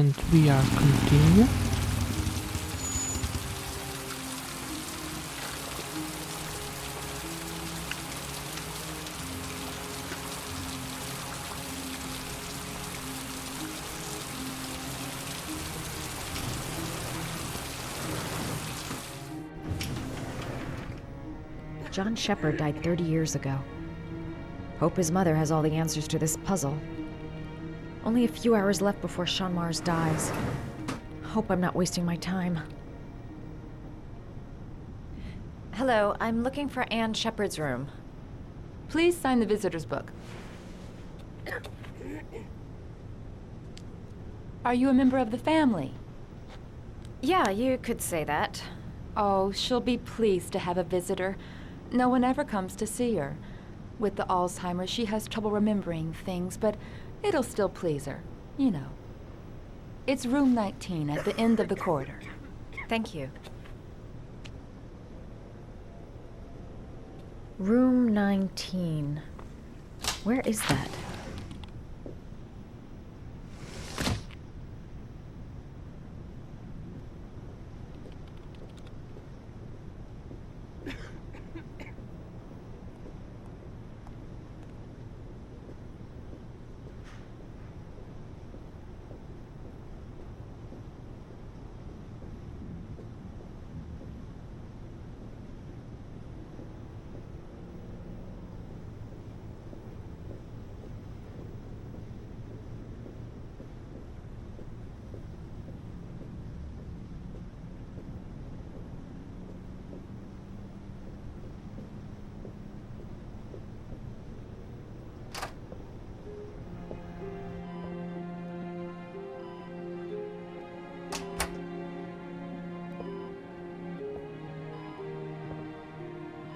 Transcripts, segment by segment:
and we are continue. John Shepard died 30 years ago. Hope his mother has all the answers to this puzzle. Only a few hours left before Sean Mars dies. Hope I'm not wasting my time. Hello, I'm looking for Anne Shepard's room. Please sign the visitor's book. Are you a member of the family? Yeah, you could say that. Oh, she'll be pleased to have a visitor. No one ever comes to see her. With the Alzheimer's, she has trouble remembering things, but it'll still please her, you know. It's room 19 at the end of the corridor. Thank you. Room 19. Where is that?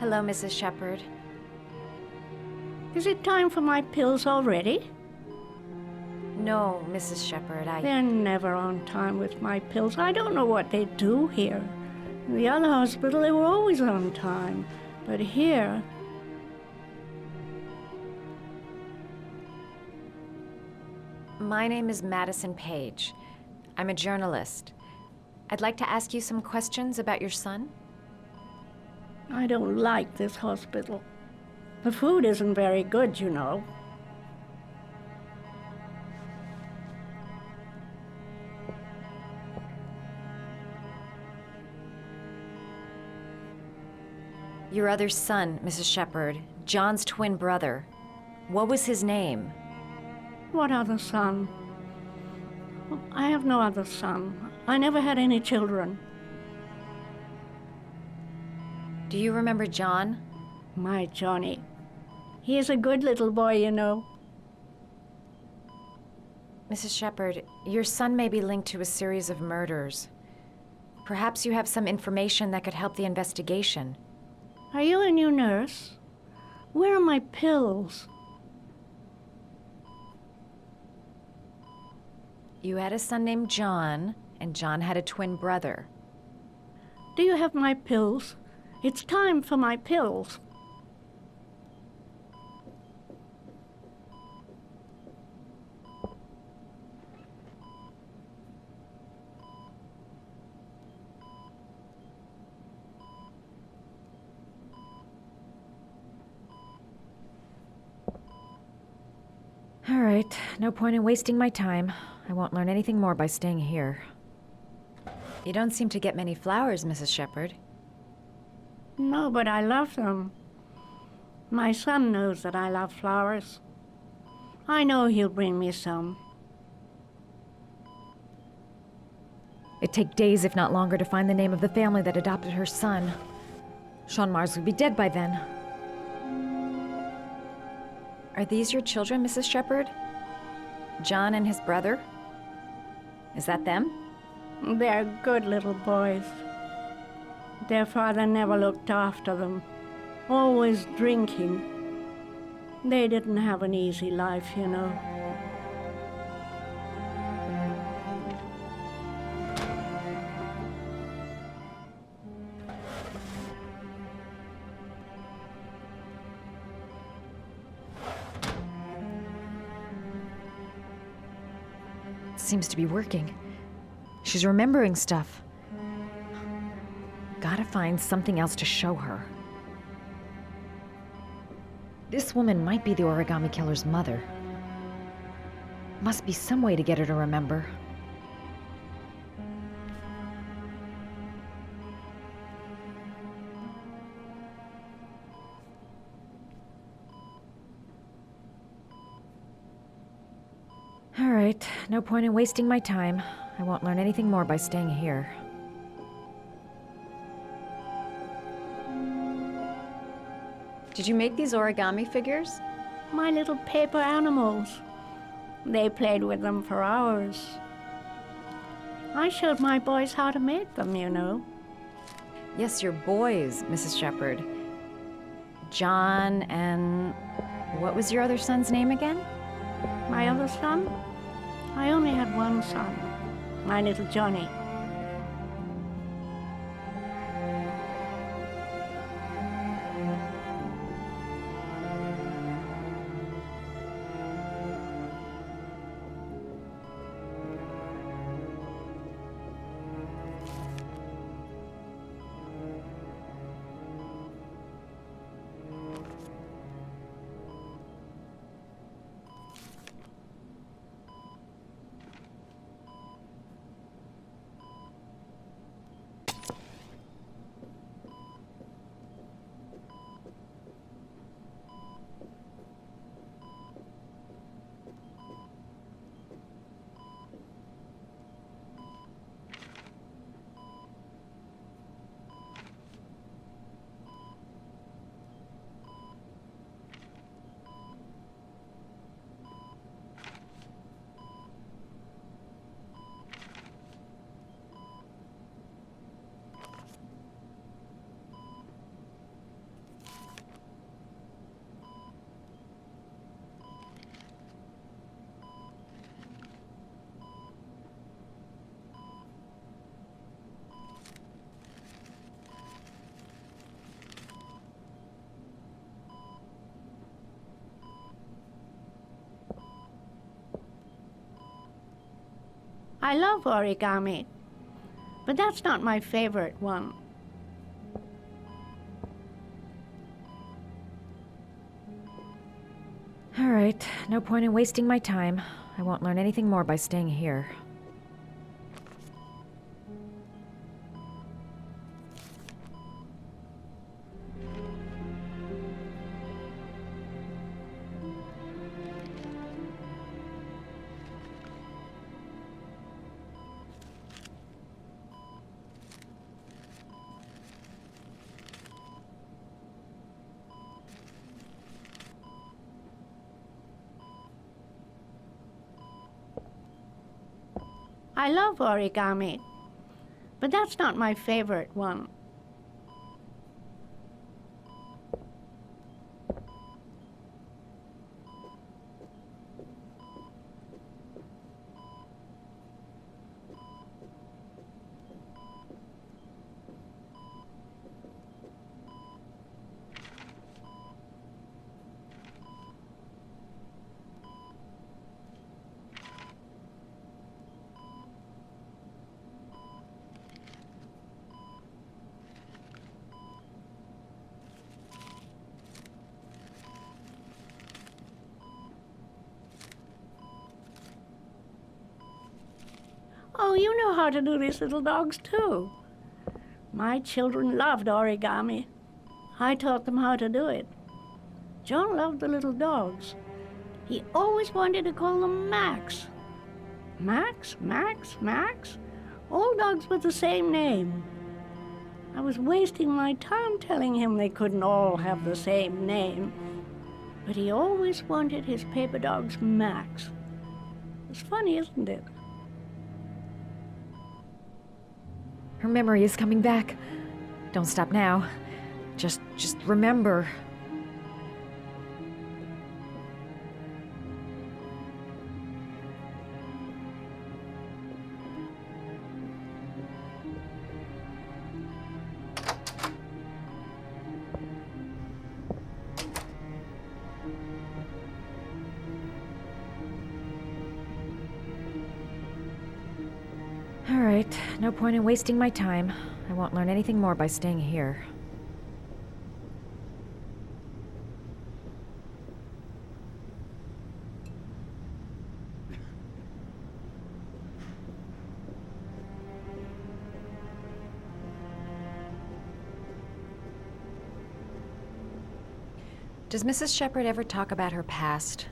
Hello, Mrs. Shepard. Is it time for my pills already? No, Mrs. Shepard, They're never on time with my pills. I don't know what they do here. In the other hospital, they were always on time. But here... My name is Madison Page. I'm a journalist. I'd like to ask you some questions about your son. I don't like this hospital. The food isn't very good, you know. Your other son, Mrs. Shepard, John's twin brother. What was his name? What other son? I have no other son. I never had any children. Do you remember John? My Johnny. He is a good little boy, you know. Mrs. Shepard, your son may be linked to a series of murders. Perhaps you have some information that could help the investigation. Are you a new nurse? Where are my pills? You had a son named John, and John had a twin brother. Do you have my pills? It's time for my pills. All right, no point in wasting my time. I won't learn anything more by staying here. You don't seem to get many flowers, Mrs. Shepard. No, but I love them. My son knows that I love flowers. I know he'll bring me some. It'd take days, if not longer, to find the name of the family that adopted her son. Sean Mars would be dead by then. Are these your children, Mrs. Shepard? John and his brother? Is that them? They're good little boys. Their father never looked after them, always drinking. They didn't have an easy life, you know. seems to be working. She's remembering stuff. Gotta find something else to show her. This woman might be the origami killer's mother. Must be some way to get her to remember. All right, no point in wasting my time. I won't learn anything more by staying here. Did you make these origami figures? My little paper animals. They played with them for hours. I showed my boys how to make them, you know. Yes, your boys, Mrs. Shepherd. John and... what was your other son's name again? My other son? I only had one son, my little Johnny. I love origami, but that's not my favorite one. All right, no point in wasting my time. I won't learn anything more by staying here. I love origami, but that's not my favorite one. Oh, you know how to do these little dogs too. My children loved origami. I taught them how to do it. John loved the little dogs. He always wanted to call them Max. Max, Max, Max? All dogs with the same name. I was wasting my time telling him they couldn't all have the same name. But he always wanted his paper dogs Max. It's funny, isn't it? Her memory is coming back. Don't stop now. Just remember. All right, no point in wasting my time. I won't learn anything more by staying here. Does Mrs. Shepherd ever talk about her past?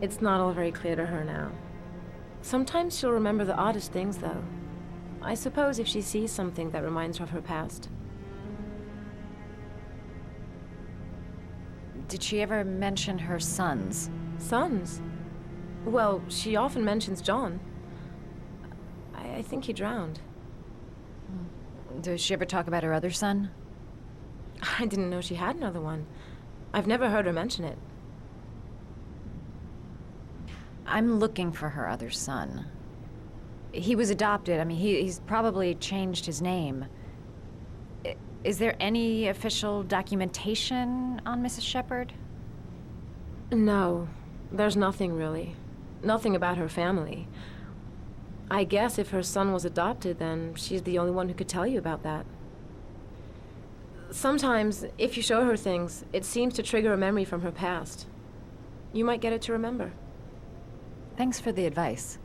It's not all very clear to her now. Sometimes she'll remember the oddest things, though. I suppose if she sees something that reminds her of her past. Did she ever mention her sons? Sons? Well, she often mentions John. I think he drowned. Does she ever talk about her other son? I didn't know she had another one. I've never heard her mention it. I'm looking for her other son. He was adopted. I mean, he's probably changed his name. Is there any official documentation on Mrs. Shepherd? No, there's nothing really. Nothing about her family. I guess if her son was adopted, then she's the only one who could tell you about that. Sometimes, if you show her things, it seems to trigger a memory from her past. You might get it to remember. Thanks for the advice.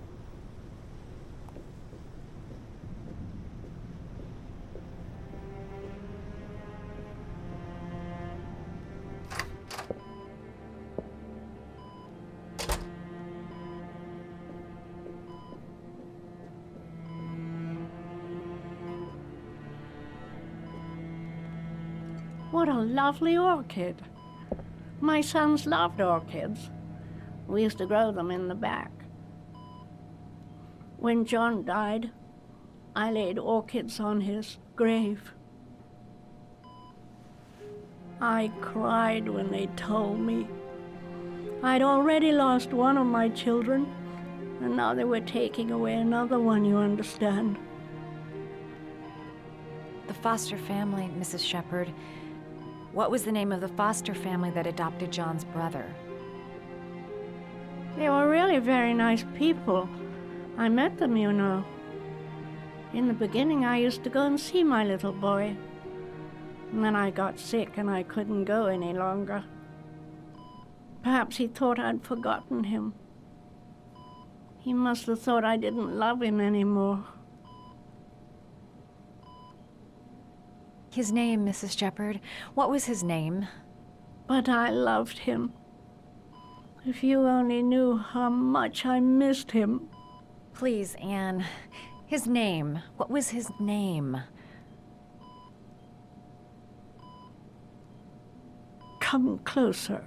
What a lovely orchid. My sons loved orchids. We used to grow them in the back. When John died, I laid orchids on his grave. I cried when they told me. I'd already lost one of my children, and now they were taking away another one, you understand. The foster family, Mrs. Shepherd. What was the name of the foster family that adopted John's brother? They were really very nice people. I met them, you know. In the beginning, I used to go and see my little boy. And then I got sick and I couldn't go any longer. Perhaps he thought I'd forgotten him. He must have thought I didn't love him anymore. His name, Mrs. Shepherd. What was his name? But I loved him. If you only knew how much I missed him. Please, Anne. His name. What was his name? Come closer.